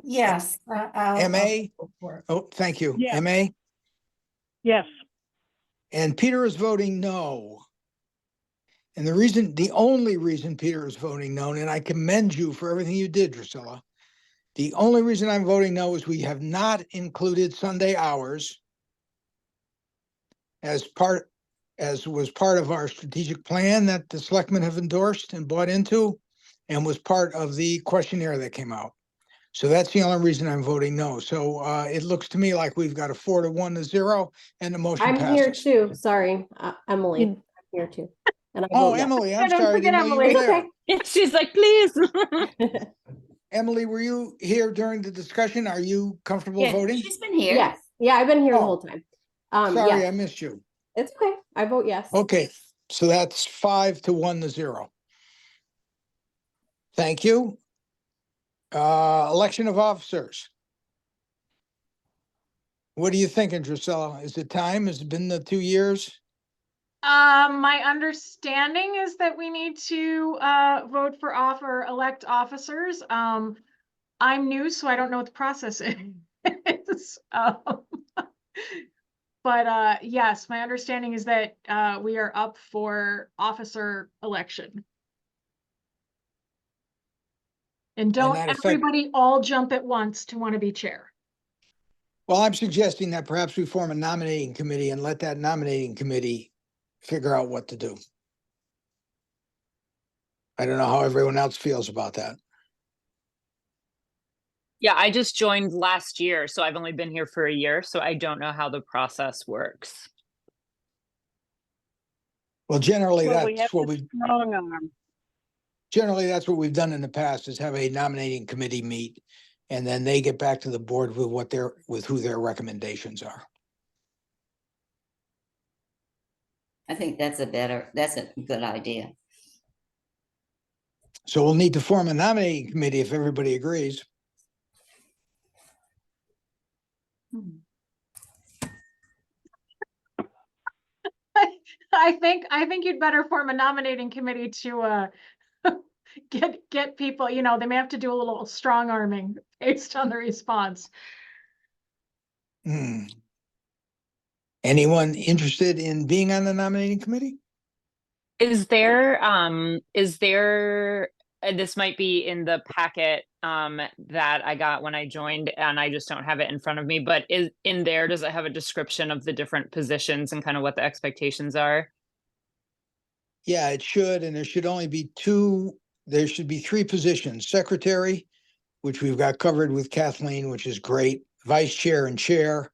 [SPEAKER 9] Yes.
[SPEAKER 3] MA?
[SPEAKER 9] go for it.
[SPEAKER 3] Oh, thank you.
[SPEAKER 2] Yeah.
[SPEAKER 3] MA?
[SPEAKER 2] Yes.
[SPEAKER 3] And Peter is voting no. And the only reason Peter is voting no, and I commend you for everything you did, Drusilla. The only reason I'm voting no is we have not included Sunday hours as part as was part of our strategic plan that the selectmen have endorsed and bought into, and was part of the questionnaire that came out. So that's the only reason I'm voting no. So it looks to me like we've got a 4 to 1 to 0, and the motion
[SPEAKER 10] I'm here
[SPEAKER 3] passes.
[SPEAKER 10] too. Sorry, Emily.
[SPEAKER 2] In-
[SPEAKER 10] I'm here too. And I
[SPEAKER 3] Oh,
[SPEAKER 10] vote yes.
[SPEAKER 3] Emily, I'm
[SPEAKER 1] Don't
[SPEAKER 3] sorry, I
[SPEAKER 1] forget
[SPEAKER 3] didn't know you
[SPEAKER 1] Emily.
[SPEAKER 3] were
[SPEAKER 10] It's
[SPEAKER 3] there.
[SPEAKER 10] okay.
[SPEAKER 8] She's like, please.
[SPEAKER 3] Emily, were you here during the discussion? Are you comfortable
[SPEAKER 4] Yeah,
[SPEAKER 3] voting?
[SPEAKER 4] she's been here.
[SPEAKER 10] Yes. Yeah, I've been here the
[SPEAKER 3] Oh,
[SPEAKER 10] whole time.
[SPEAKER 3] Sorry,
[SPEAKER 10] Yes,
[SPEAKER 3] I missed you.
[SPEAKER 10] it's okay. I vote yes.
[SPEAKER 3] Okay, so that's 5 to 1 to 0. Thank you. Election of officers. What are you thinking, Drusilla? Is it time? Has it been the 2 years?
[SPEAKER 1] My understanding is that we need to vote for elect officers. I'm new, so I don't know what the process is. But yes, my understanding is that we are up for officer election. And don't
[SPEAKER 3] that affect-
[SPEAKER 1] everybody all jump at once to want to be chair.
[SPEAKER 3] Well, I'm suggesting that perhaps we form a nominating committee and let that nominating committee figure out what to do. I don't know how everyone else feels about that.
[SPEAKER 8] Yeah, I just joined last year, so I've only been here for a year, so I don't know how the process works.
[SPEAKER 3] Well, generally,
[SPEAKER 2] Well, we have
[SPEAKER 3] that's what
[SPEAKER 2] to
[SPEAKER 3] we
[SPEAKER 2] strong arm.
[SPEAKER 3] generally that's what we've done in the past, is have a nominating committee meet, and then they get back to the board with who their recommendations are.
[SPEAKER 4] I think that's a good idea.
[SPEAKER 3] So we'll need to form a nominating committee if everybody agrees.
[SPEAKER 1] I think you'd better form a nominating committee to get people, they may have to do a little strong arming based on the response.
[SPEAKER 3] Anyone interested in being on the nominating committee?
[SPEAKER 8] Is there, this might be in the packet that I got when I joined, and I just don't have it in front of me, but is in there, does it have a description of the different positions and kind of what the expectations are?
[SPEAKER 3] Yeah, it should, and there should only be there should be 3 positions: secretary, which we've got covered with Kathleen, which is great, vice chair and chair.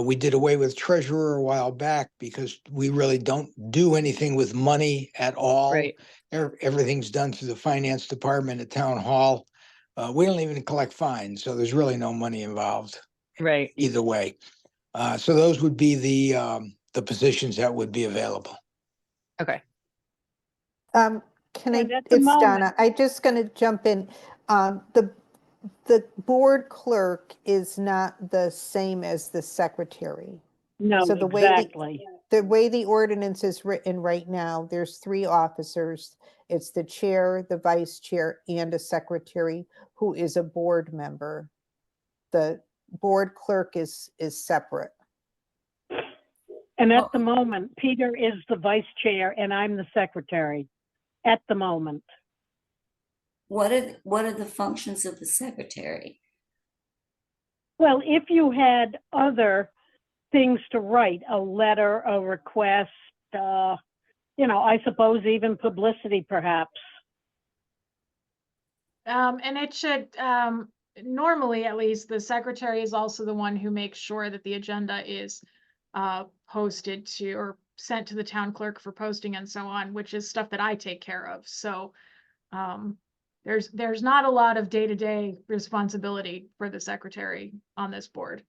[SPEAKER 3] We did away with treasurer a while back because we really don't do anything with money at all.
[SPEAKER 8] Right.
[SPEAKER 3] Everything's done through the finance department at town hall. We don't even collect fines, so there's really no money involved
[SPEAKER 8] Right.
[SPEAKER 3] either way. So those would be the positions that would be available.
[SPEAKER 8] Okay.
[SPEAKER 2] And at the
[SPEAKER 7] It's
[SPEAKER 2] moment-
[SPEAKER 7] Donna. I just going to jump in. The board clerk is not the same as the secretary.
[SPEAKER 2] No,
[SPEAKER 7] So the
[SPEAKER 2] exactly.
[SPEAKER 7] way the ordinance is written right now, there's 3 officers. It's the chair, the vice chair, and a secretary who is a board member. The board clerk is separate.
[SPEAKER 2] And at the moment, Peter is the vice chair and I'm the secretary at the moment.
[SPEAKER 4] What are the functions of the secretary?
[SPEAKER 2] Well, if you had other things to write, a letter, a request, I suppose even publicity perhaps.
[SPEAKER 1] And it should, normally at least, the secretary is also the one who makes sure that the agenda is posted to or sent to the town clerk for posting and so on, which is stuff that I take care of. So there's not a lot of day-to-day responsibility for the secretary on this board.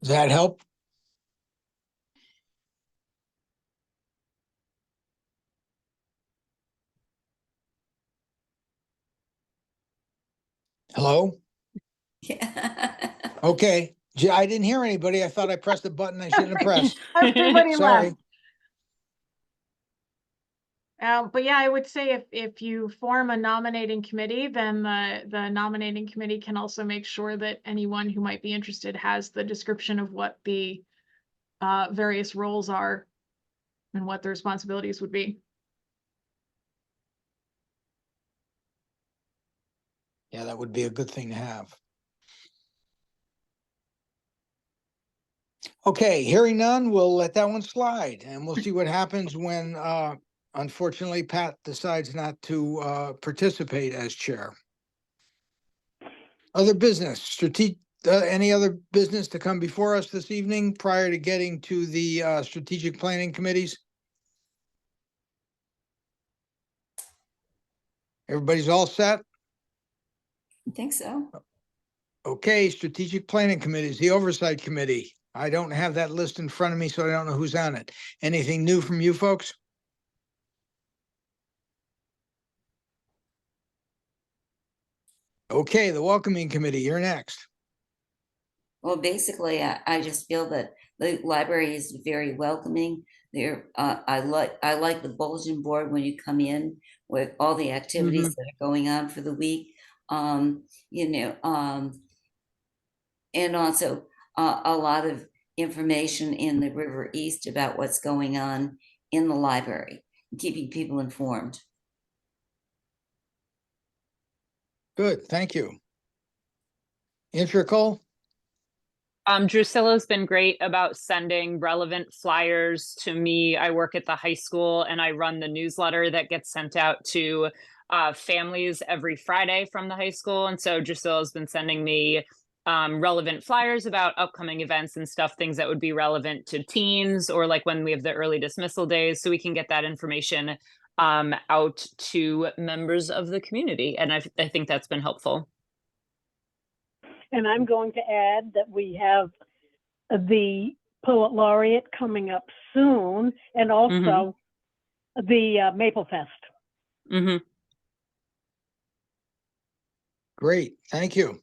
[SPEAKER 3] Does that help? Hello?
[SPEAKER 4] Yeah.
[SPEAKER 3] Okay. Gee, I didn't hear anybody. I thought I pressed the button I shouldn't have pressed.
[SPEAKER 1] Everybody
[SPEAKER 3] Sorry.
[SPEAKER 1] left. But yeah, I would say if you form a nominating committee, then the nominating committee can also make sure that anyone who might be interested has the description of what the various roles are and what the responsibilities would be.
[SPEAKER 3] Yeah, that would be a good thing to have. Okay, hearing none, we'll let that one slide and we'll see what happens when, unfortunately, Pat decides not to, participate as chair. Other business, any other business to come before us this evening prior to getting to the, strategic planning committees? Everybody's all set?
[SPEAKER 4] I think so.
[SPEAKER 3] Okay, strategic planning committees, the oversight committee. I don't have that list in front of me, so I don't know who's on it. Anything new from you folks? Okay, the welcoming committee, you're next.
[SPEAKER 4] Well, basically, I just feel that the library is very welcoming. There, I like the bulletin board when you come in with all the activities that are going on for the week. You know, and also a lot of information in the River East about what's going on in the library, keeping people informed.
[SPEAKER 3] Good, thank you. Integral?
[SPEAKER 8] Drusilla's been great about sending relevant flyers to me. I work at the high school and I run the newsletter that gets sent out to families every Friday from the high school. And so Drusilla's been sending me relevant flyers about upcoming events and stuff, things that would be relevant to teens or like when we have the early dismissal days, so we can get that information out to members of the community. And I think that's been helpful.
[SPEAKER 2] And I'm going to add that we have the Poet Laureate coming up soon, and also the Maple Fest.
[SPEAKER 3] Great, thank you.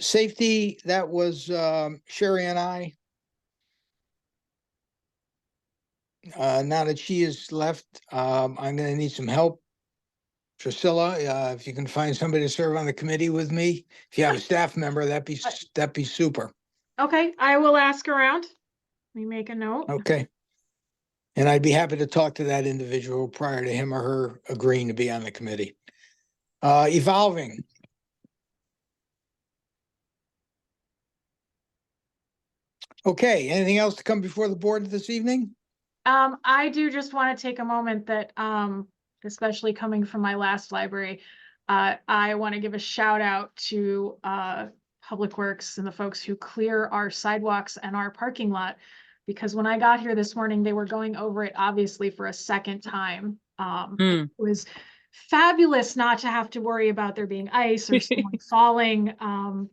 [SPEAKER 3] Safety, that was Sherry and I. Now that she is left, I'm gonna need some help. Drusilla, if you can find somebody to serve on the committee with me, if you have a staff member, that'd be super.
[SPEAKER 1] Okay, I will ask around. Let me make a note.
[SPEAKER 3] Okay. And I'd be happy to talk to that individual prior to him or her agreeing to be on the committee. Evolving. Okay, anything else to come before the board this evening?
[SPEAKER 1] I do just want to take a moment that, especially coming from my last library, I want to give a shout out to Public Works and the folks who clear our sidewalks and our parking lot. Because when I got here this morning, they were going over it obviously for a second time. It was fabulous not to have to worry about there being ice or someone falling,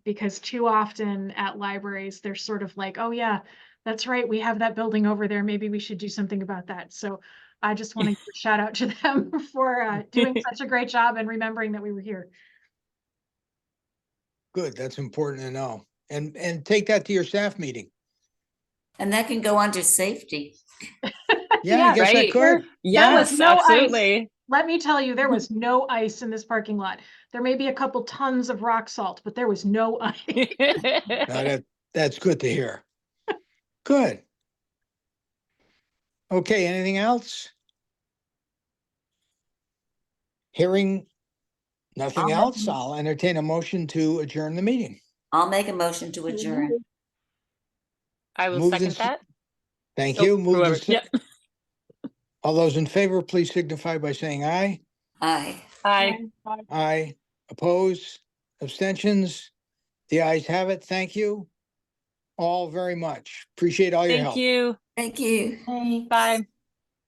[SPEAKER 1] because too often at libraries, they're sort of like, oh yeah, that's right, we have that building over there. Maybe we should do something about that. So I just want to give a shout out to them for doing such a great job and remembering that we were here.
[SPEAKER 3] Good, that's important to know. And take that to your staff meeting.
[SPEAKER 4] And that can go under safety.
[SPEAKER 3] Yeah, I guess I could.
[SPEAKER 8] Yes,
[SPEAKER 1] no
[SPEAKER 8] absolutely.
[SPEAKER 1] ice. Let me tell you, there was no ice in this parking lot. There may be a couple tons of rock salt, but there was no ice.
[SPEAKER 3] No, that's good to hear. Good. Okay, anything else? Hearing nothing else, I'll entertain a motion to adjourn the meeting.
[SPEAKER 4] I'll make a motion to adjourn.
[SPEAKER 8] I will
[SPEAKER 3] Moved
[SPEAKER 8] second
[SPEAKER 3] and
[SPEAKER 8] that.
[SPEAKER 3] Thank
[SPEAKER 8] Oh,
[SPEAKER 3] you. Moved
[SPEAKER 8] whoever.
[SPEAKER 3] and all those in favor, please signify by saying aye.
[SPEAKER 4] Aye.
[SPEAKER 8] Aye.
[SPEAKER 3] Aye. Oppose? Abstentions? The ayes have it. Thank you all very much. Appreciate all your help.
[SPEAKER 8] Thank you.
[SPEAKER 4] Thank you.
[SPEAKER 9] Thanks.
[SPEAKER 8] Bye.